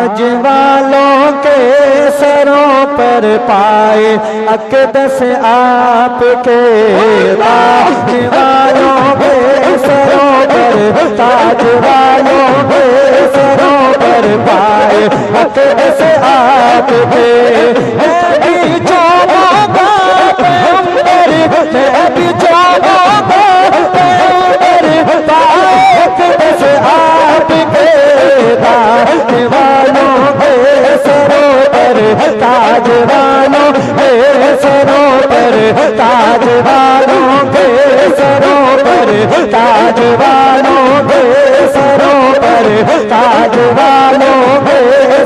ताज वालों के सरों पर पाए अक़दस आपके, ताज वालों के सरों पर, ताज वालों के सरों पर पाए अक़दस आपके। मैं भी चूमूंगा पैगंबर, मैं भी चूमूंगा पैगंबर, पाए अक़दस आपके। ताज वालों के सरों पर, ताज वालों के सरों पर, ताज वालों के सरों पर, ताज वालों के सरों पर, ताज वालों के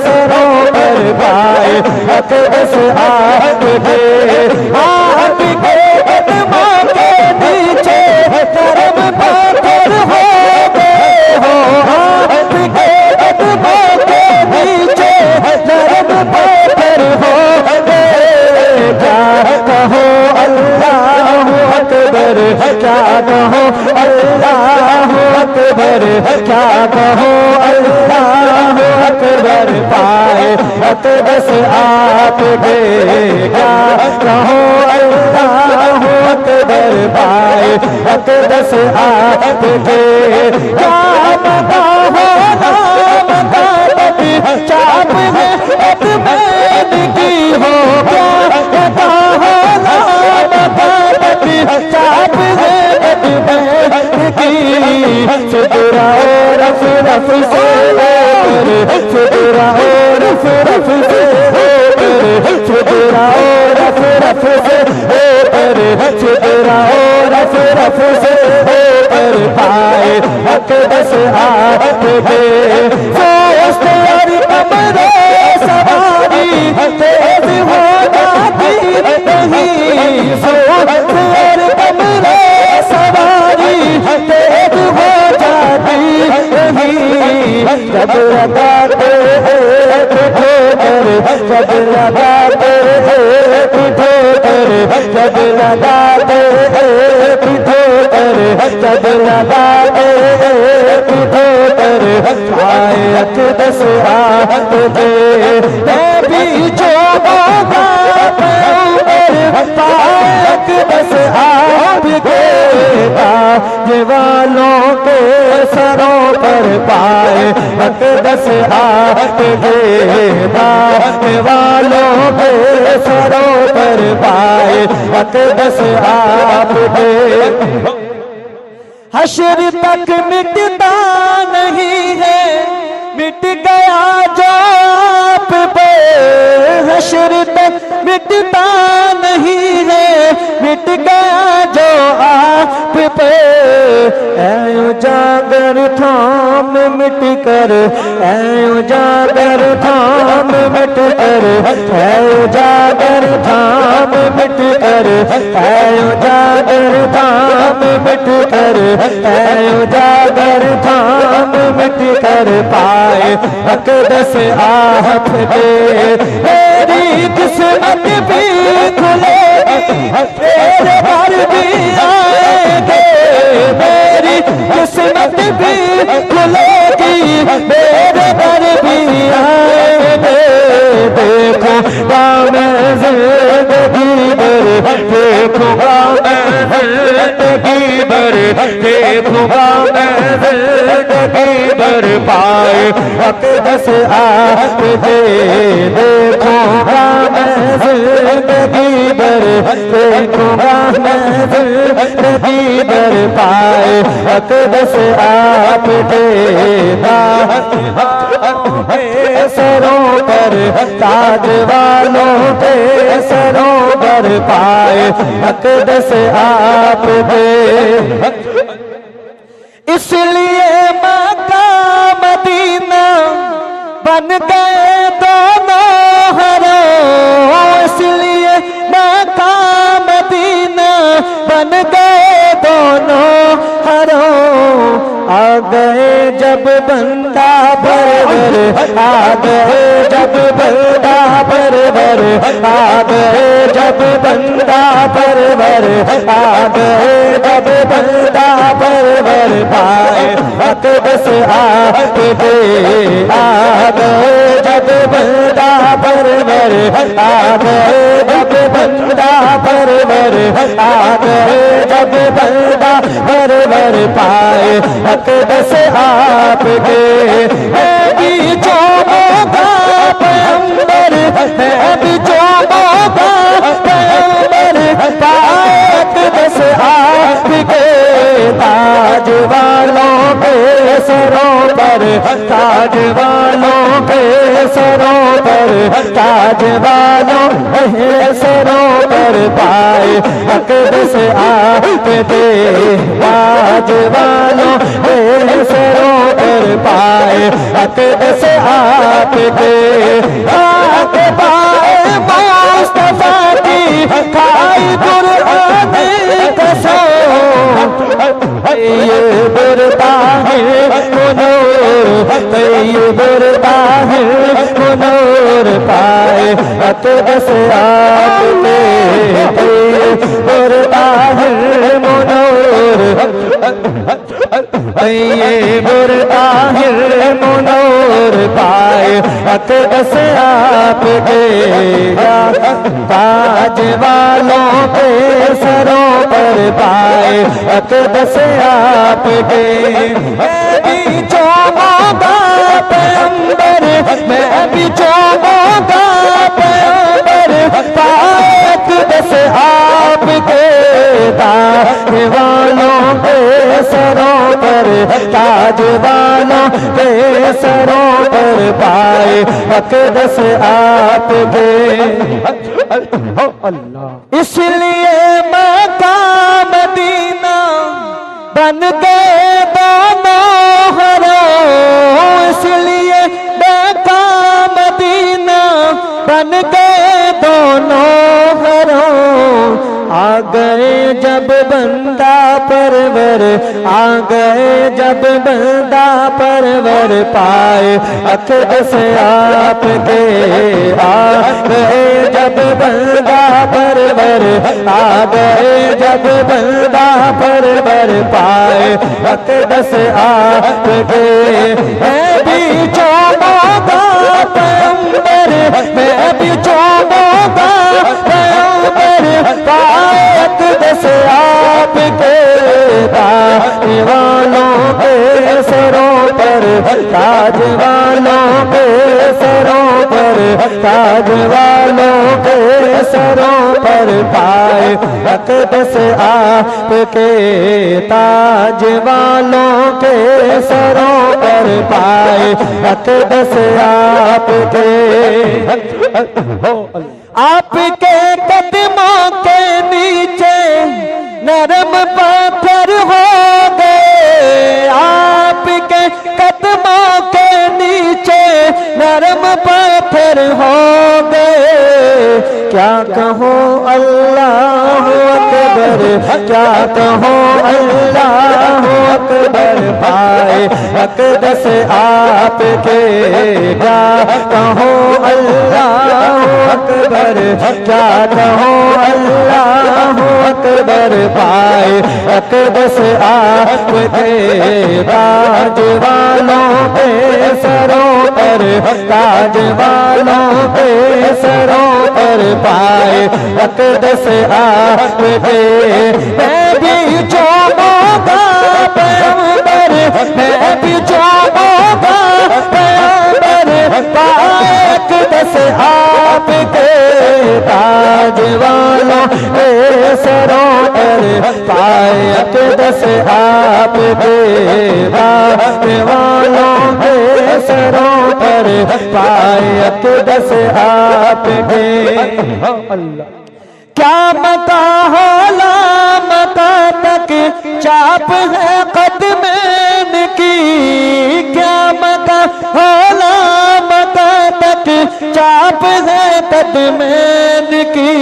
सरों पर पाए अक़दस आपके। आपके कदमों के नीचे करम पाथर हो गए हो, आपके कदमों के नीचे करम पाथर हो गए। क्या कहो अल्लाहु अकबर, क्या कहो अल्लाहु अकबर, क्या कहो अल्लाहु अकबर, पाए अक़दस आपके। क्या कहो अल्लाहु अकबर, पाए अक़दस आपके। क्या मदा हो नाम का नबी, चाप है अदमैन की हो। क्या मदा हो नाम का नबी, चाप है अदमैन की। सुदरा रफ रफ से सुदरा रफ रफ से सुदरा रफ रफ से सुदरा रफ रफ से पाए अक़दस आपके। सोच और कमरे सवारी तेज हो जाती नहीं, सोच और कमरे सवारी तेज हो जाती नहीं। जब लगाते एक ठोकर, जब लगाते एक ठोकर, जब लगाते एक ठोकर, जब लगाते एक ठोकर, पाए अक़दस आपके। मैं भी चूमूंगा पैगंबर, पाए अक़दस आपके। ताज वालों के सरों पर पाए अक़दस आपके, ताज वालों के सरों पर पाए अक़दस आपके। हश्र तक मिटता नहीं है, मिट गया जो आप पे। हश्र तक मिटता नहीं है, मिट गया जो आप पे। ऐ उजागर थाम मिट कर, ऐ उजागर थाम मिट कर, ऐ उजागर थाम मिट कर, ऐ उजागर थाम मिट कर, ऐ उजागर थाम मिट कर, पाए अक़दस आपके। मेरी किस्मत भी खुलेगी, तेरे घर भी आएंगे। मेरी किस्मत भी खुलेगी, मेरे घर भी आएंगे। देखूंगा मैं ज़िंदगी भर, देखूंगा मैं ज़िंदगी भर, देखूंगा मैं ज़िंदगी भर, पाए अक़दस आपके। देखूंगा मैं ज़िंदगी भर, देखूंगा मैं ज़िंदगी भर, पाए अक़दस आपके। सरों पर, ताज वालों के सरों पर पाए अक़दस आपके। इसलिए मक्का मदीना बन गए दोनों हरों, इसलिए मक्का मदीना बन गए दोनों हरों। आ गए जब बंदा परवर, आ गए जब बंदा परवर, आ गए जब बंदा परवर, आ गए जब बंदा परवर, पाए अक़दस आपके। आ गए जब बंदा परवर आ गए, जब बंदा परवर आ गए, जब बंदा परवर पाए अक़दस आपके। है भी जो मौका पैगंबर, है भी जो मौका पैगंबर पाए अक़दस आपके। ताज वालों के सरों पर, ताज वालों के सरों पर, ताज वालों के सरों पर पाए अक़दस आपके। ताज वालों के सरों पर पाए अक़दस आपके। आके पाए मुस्तफा की खाई कुरान कसम, ये बुरदा है मुनूर, ये बुरदा है मुनूर पाए अक़दस आपके। ये बुरदा है मुनूर, ये बुरदा है मुनूर पाए अक़दस आपके। ताज वालों के सरों पर पाए अक़दस आपके। मैं भी जो मौका पैगंबर, मैं भी जो मौका पैगंबर पाए अक़दस आपके। ताज वालों के सरों पर, ताज वालों के सरों पर पाए अक़दस आपके। इसलिए मक्का मदीना बन गए दोनों हरों, इसलिए मक्का मदीना बन गए दोनों हरों। आ गए जब बंदा परवर, आ गए जब बंदा परवर पाए अक़दस आपके। आ गए जब बंदा परवर, आ गए जब बंदा परवर पाए अक़दस आपके। मैं भी जो मौका पैगंबर, मैं भी जो मौका पैगंबर पाए अक़दस आपके। ताज वालों के सरों पर, ताज वालों के सरों पर, ताज वालों के सरों पर पाए अक़दस आपके। ताज वालों के सरों पर पाए अक़दस आपके। आपके कदमों के नीचे नरम पत्थर हो गए, आपके कदमों के नीचे नरम पत्थर हो गए। क्या कहो अल्लाह अकबर, क्या कहो अल्लाह अकबर पाए अक़दस आपके। क्या कहो अल्लाह अकबर, क्या कहो अल्लाह अकबर पाए अक़दस आपके। ताज वालों के सरों पर, ताज वालों के सरों पर पाए अक़दस आपके। मैं भी जो मौका पैगंबर, मैं भी जो मौका पैगंबर पाए अक़दस आपके। ताज वालों के सरों पर पाए अक़दस आपके। ताज वालों के सरों पर पाए अक़दस आपके। क्या मता होला मता तक चाप है कदमैन की, क्या मता होला मता तक चाप है कदमैन की।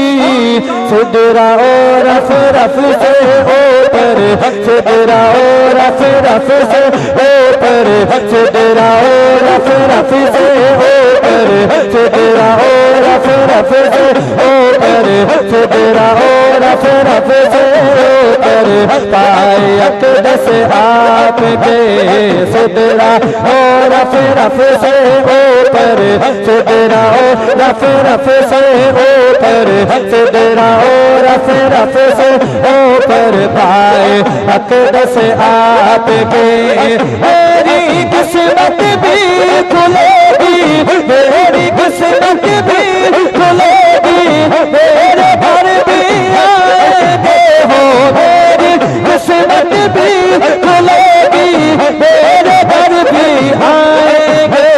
सिदरा और रफ रफ से ऊपर, सिदरा और रफ रफ से ऊपर, सिदरा और रफ रफ से ऊपर, सिदरा और रफ रफ से ऊपर, सिदरा और रफ रफ से ऊपर पाए अक़दस आपके सिदरा हो रफ रफ से ऊपर सिदरा हो रफ रफ से ऊपर सिदरा हो रफ रफ से ऊपर पाए अक़दस आपके मेरी किस्मत भी खुलेगी मेरी किस्मत भी खुलेगी मेरे घर भी आएंगे हो मेरी किस्मत भी खुलेगी मेरे घर भी आएंगे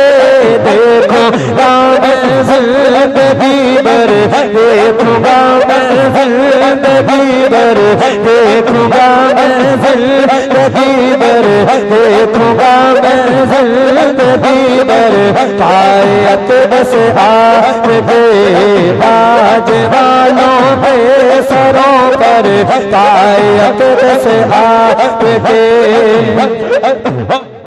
देखो मैं जिंदगी भर देखूंगा मैं जिंदगी भर देखूंगा मैं जिंदगी भर देखूंगा मैं जिंदगी भर पाए अक़दस आपके ताज वालों के सरों पर पाए अक़दस आपके